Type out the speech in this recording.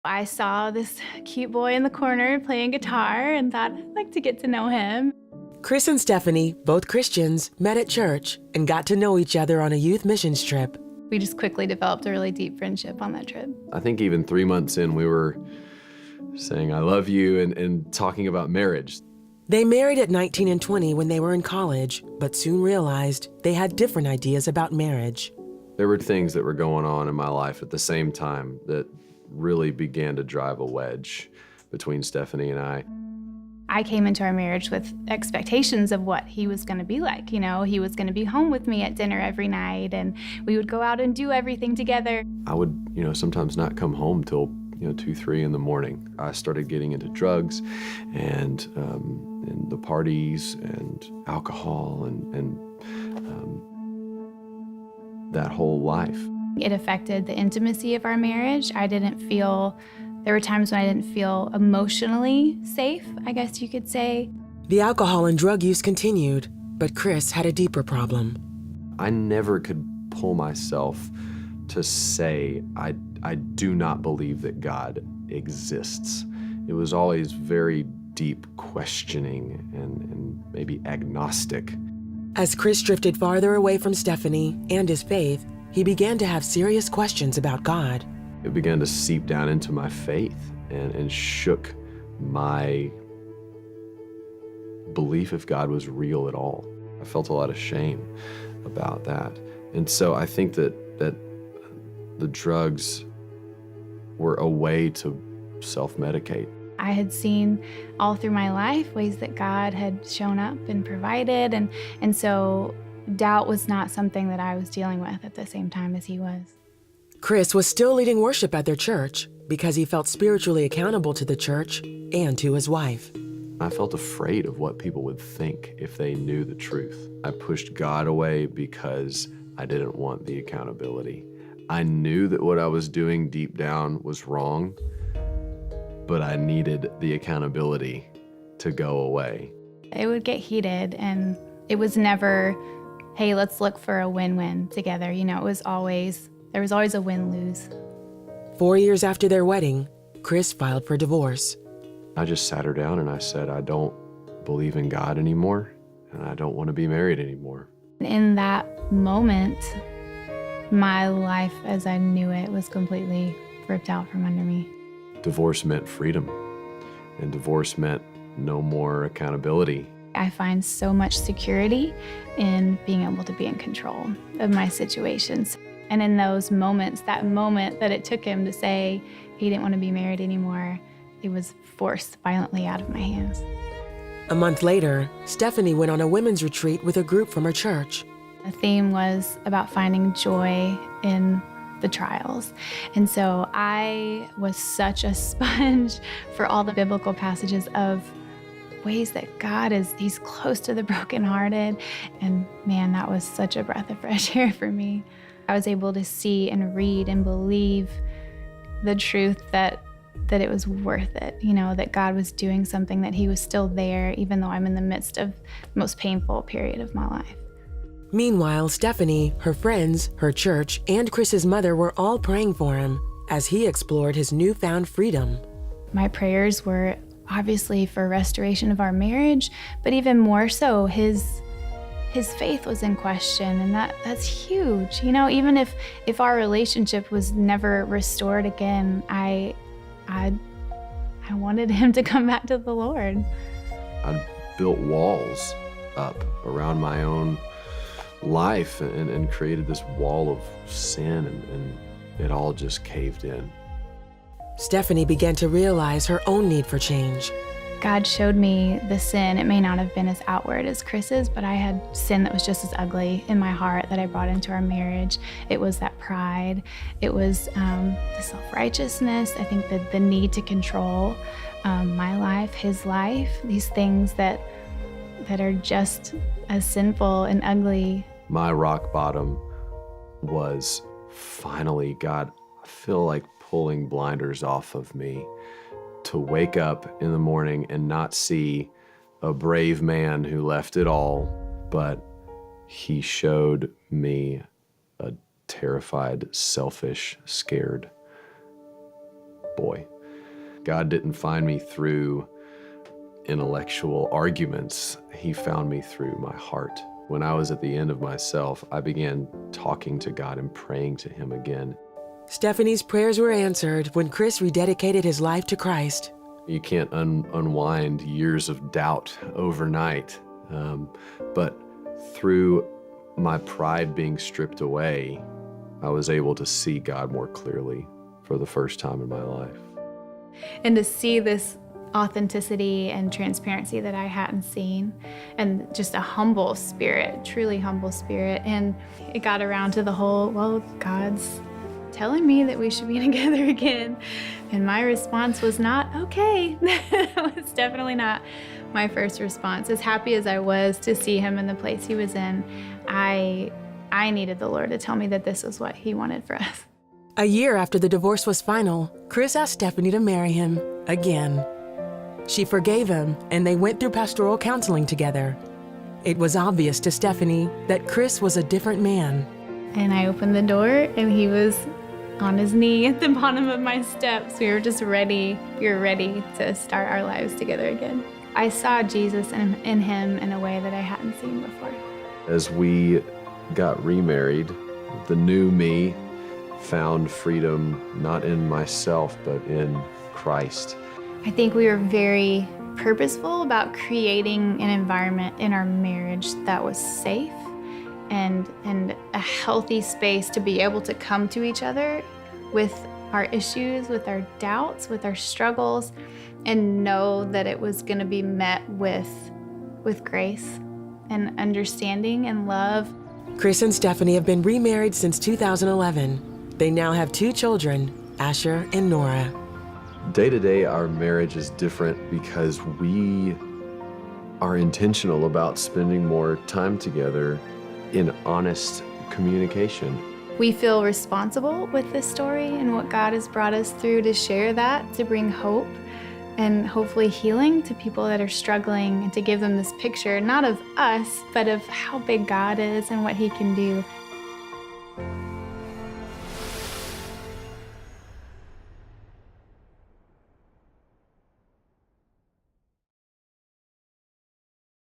I saw this cute boy in the corner playing guitar and thought I'd like to get to know him. Chris and Stephanie, both Christians, met at church and got to know each other on a youth missions trip. We just quickly developed a really deep friendship on that trip. I think even 3 months in, we were saying, I love you, and talking about marriage. They married at 19 and 20 when they were in college, but soon realized they had different ideas about marriage. There were things that were going on in my life at the same time that really began to drive a wedge between Stephanie and I. I came into our marriage with expectations of what he was going to be like. You know, he was going to be home with me at dinner every night, and we would go out and do everything together. I would, sometimes not come home till 2, 3 in the morning. I started getting into drugs and the parties and alcohol and that whole life. It affected the intimacy of our marriage. There were times when I didn't feel emotionally safe, I guess you could say. The alcohol and drug use continued, but Chris had a deeper problem. I never could pull myself to say, I do not believe that God exists. It was always very deep questioning and maybe agnostic. As Chris drifted farther away from Stephanie and his faith, he began to have serious questions about God. It began to seep down into my faith and shook my belief if God was real at all. I felt a lot of shame about that. And so I think that the drugs were a way to self-medicate. I had seen all through my life ways that God had shown up and provided, and so doubt was not something that I was dealing with at the same time as he was. Chris was still leading worship at their church because he felt spiritually accountable to the church and to his wife. I felt afraid of what people would think if they knew the truth. I pushed God away because I didn't want the accountability. I knew that what I was doing deep down was wrong, but I needed the accountability to go away. It would get heated, and it was never, hey, let's look for a win-win together. There was always a win-lose. 4 years after their wedding, Chris filed for divorce. I just sat her down and I said, I don't believe in God anymore, and I don't want to be married anymore. In that moment, my life as I knew it was completely ripped out from under me. Divorce meant freedom, and divorce meant no more accountability. I find so much security in being able to be in control of my situations. And in those moments, that moment that it took him to say he didn't want to be married anymore, it was forced violently out of my hands. A month later, Stephanie went on a women's retreat with a group from her church. The theme was about finding joy in the trials. And so I was such a sponge for all the biblical passages of ways that God he's close to the brokenhearted. And man, that was such a breath of fresh air for me. I was able to see and read and believe the truth that it was worth it, that God was doing something, that he was still there, even though I'm in the midst of the most painful period of my life. Meanwhile, Stephanie, her friends, her church, and Chris's mother were all praying for him as he explored his newfound freedom. My prayers were obviously for restoration of our marriage, but even more so, his faith was in question, and that's huge. Even if our relationship was never restored again, I wanted him to come back to the Lord. I built walls up around my own life and created this wall of sin, and it all just caved in. Stephanie began to realize her own need for change. God showed me the sin. It may not have been as outward as Chris's, but I had sin that was just as ugly in my heart that I brought into our marriage. It was that pride. It was the self-righteousness. I think that the need to control my life, his life, these things that are just as sinful and ugly. My rock bottom was finally, God, I feel like pulling blinders off of me to wake up in the morning and not see a brave man who left it all, but he showed me a terrified, selfish, scared boy. God didn't find me through intellectual arguments. He found me through my heart. When I was at the end of myself, I began talking to God and praying to him again. Stephanie's prayers were answered when Chris rededicated his life to Christ. You can't unwind years of doubt overnight, but through my pride being stripped away, I was able to see God more clearly for the first time in my life. And to see this authenticity and transparency that I hadn't seen, and just a humble spirit, truly humble spirit. And it got around to the whole, well, God's telling me that we should be together again. And my response was not, okay. It was definitely not my first response. As happy as I was to see him in the place he was in, I needed the Lord to tell me that this was what he wanted for us. A year after the divorce was final, Chris asked Stephanie to marry him again. She forgave him, and they went through pastoral counseling together. It was obvious to Stephanie that Chris was a different man. And I opened the door, and he was on his knee at the bottom of my steps. We were just ready. We were ready to start our lives together again. I saw Jesus in him in a way that I hadn't seen before. As we got remarried, the new me found freedom not in myself, but in Christ. I think we were very purposeful about creating an environment in our marriage that was safe and a healthy space to be able to come to each other with our issues, with our doubts, with our struggles, and know that it was going to be met with grace and understanding and love. Chris and Stephanie have been remarried since 2011. They now have 2 children, Asher and Nora. Day to day, our marriage is different because we are intentional about spending more time together in honest communication. We feel responsible with this story and what God has brought us through to share that, to bring hope and hopefully healing to people that are struggling, and to give them this picture, not of us, but of how big God is and what he can do